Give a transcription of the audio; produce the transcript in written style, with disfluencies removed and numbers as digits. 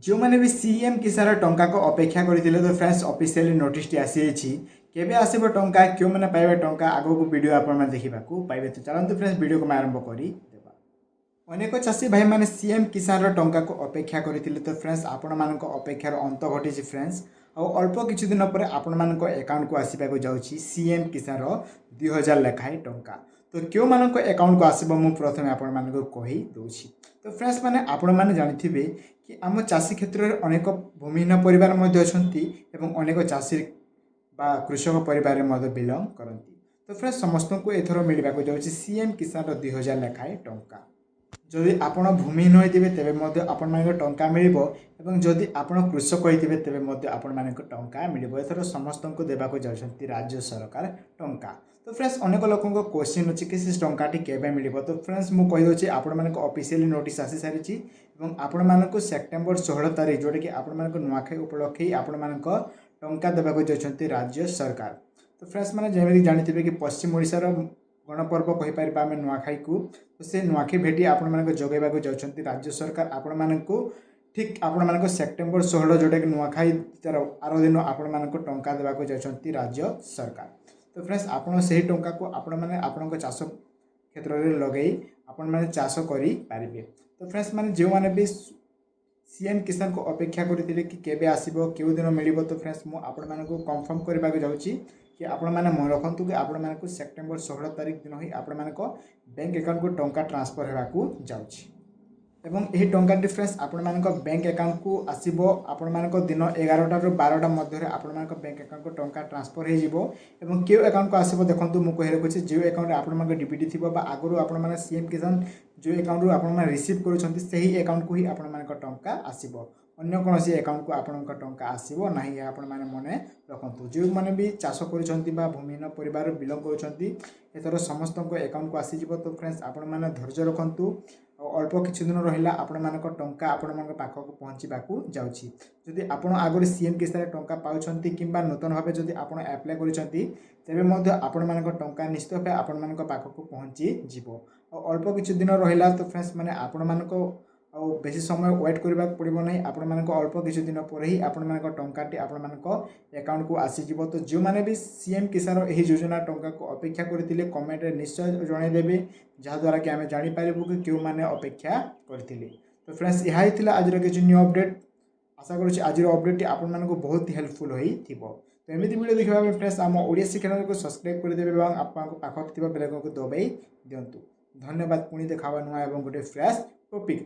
जो मैंने भी सीएम किसान टंका को अपेक्षा करते तो फ्रेंड्स ऑफिशियली नोटिस आसी केबे आसीबो टंका क्यों मैंने पाइबे टंका आगो को वीडियो आपण देखा पाइबे तो चलते फ्रेंड्स वीडियो को मैं आरंभ करी अनेक चाषी भाई मैंने सीएम किसान टंका को अपेक्षा करते तो फ्रेंड्स आपण मान अपेक्षार अंत घटी फ्रेंड्स अल्प किछि दिन पर आपण मान अकाउंट को आसवाक जाऊँगी सीएम किसान 2000 लेखाएं टंका तो क्यों मानक अकाउंट को आसब मु प्रथम आपण मान कही दूसरी तो फ्रेंड्स मैंने आपण मैंने जानी कि आम चाषी क्षेत्र में अनेक भूमिहीन परिवार एवं अनेक चाषी बा कृषक परिवार बिलंग करती तो फ्रेंड्स समस्त को एथर मिलवाक जाऊँगी सीएम किसान 2000 लेखाएं टंका जदि आपण भूमिहीन होइतिबे तेबे मध्ये आपण मानक टंका मिलिबो एवं जदि आपण कृषक होइतिबे तेबे मध्ये आपण मानक टंका मिलिबो एथर समस्त को देबाको जाउछंती राज्य सरकार टंका तो फ्रेंड्स अनेक लोकंको क्वेश्चन अछि कि से टंकाटी केबे मिलिबो तो फ्रेंड्स मु कहि दोछि आपण मानक ऑफिशियली नोटिस आसी सारिछि एवं आपण मानक सेप्टेम्बर 16 तारिख जोटे कि आपण मानक नुआखाई उपलक्षे आपण मानक टंका देबाको जाउछंती राज्य सरकार तो फ्रेंड्स माने जेमि जानिथिबे कि पश्चिम ओडिसा रो गणपर्व कहीपर आम नुआखाई को तो से नुआखाई भेटी आपण मानक जगेबाक जाउछंती राज्य सरकार आपण मानक ठीक आपण मानक सेप्टेम्बर 16 जोटा कि नुआखाई तार आर दिन आपण मानक टंका देबाक जाउछंती राज्य सरकार तो फ्रेंड्स आपण से टंका को आपण माने आपण चाष क्षेत्र में लगे आपण माने चाष करि पारिबे तो फ्रेंड्स माने जो माने भी सीएम किसान को अपेक्षा करते कि केबे आसीबो केउ दिन मिलिबो तो फ्रेंड्स मु आपण मानक कंफर्म करबाक जाउछि कि आपण मैंने मन रखु कि आपण मानक सेप्टेम्बर 16 तारिख दिन ही आपण मानक बैंक अकाउंट को टंका ट्रांसफर होगाकू जाउछि एवं यही टंका डिफरेंस आपण मानक बैंक अकाउंट को आसीबो आपण मानक दिन 11टा रु 12टा मध्य आपण मानक बैंक अकाउंट को टंका ट्रांसफर हो जिवो एवं केउ अकाउंट को आसीबो देखंतु मु कहि रखुछि जे अकाउंट आपण मानक डीबीटी थिबो बा आगरु आपण माने सीएम किसान जो अकाउंट रु आपण माने रिसीव करूछंती सही अकाउंट को ही आपण मानक टंका आसीबो अन्य कौन अकाउंट को आपण टंका आसो ना आपण मैंने मन रखु जो मैंने भी चाष कर भूमिहीन परिवार बिलंग कर समस्त अकाउंट को आसीज तो फ्रेंड्स आपण मैंने धैर्य रखु अल्प किछि दिन रहा आपण मानक टंका आपण मान पाखक पहुँचाक जाऊँगी जदि आपण आगरे सीएम किसान टंका पाँच कि नूतन भाव जब आप आप्लाय कर आपण मानक टंका निश्चित भाव आपण मान पाखक पहुँची जीव अल्प किछि दिन रहा तो फ्रेंड्स मैंने आपण मानक बेसी समय वेट करने पड़ो ना आपण मानक अल्प किछि दिन पर ही आपण मानक टंकाटी आपण मानक अकाउंट को आसीजिवो तो जो मैंने भी सीएम किसान यही योजना टंका को अपेक्षा करते कमेंट निश्चय जनईदेवे जहाद्वारा कि आम जापर कि क्यों मैंने अपेक्षा करते तो फ्रेंड्स यह आज किसी न्यू अपडेट आशा करुँच आज अपडेट आपण मानक बहुत हेल्पफुल हो तो एमती वीडियो देखा फ्रेंड्स आम ओडिया चैनल को सब्सक्राइब करदेवे और आपको पाखक बेल आइकन को दबाई दिंतु धन्यवाद पुणी देखा नुआ और गोटे फ्रेश टॉपिक।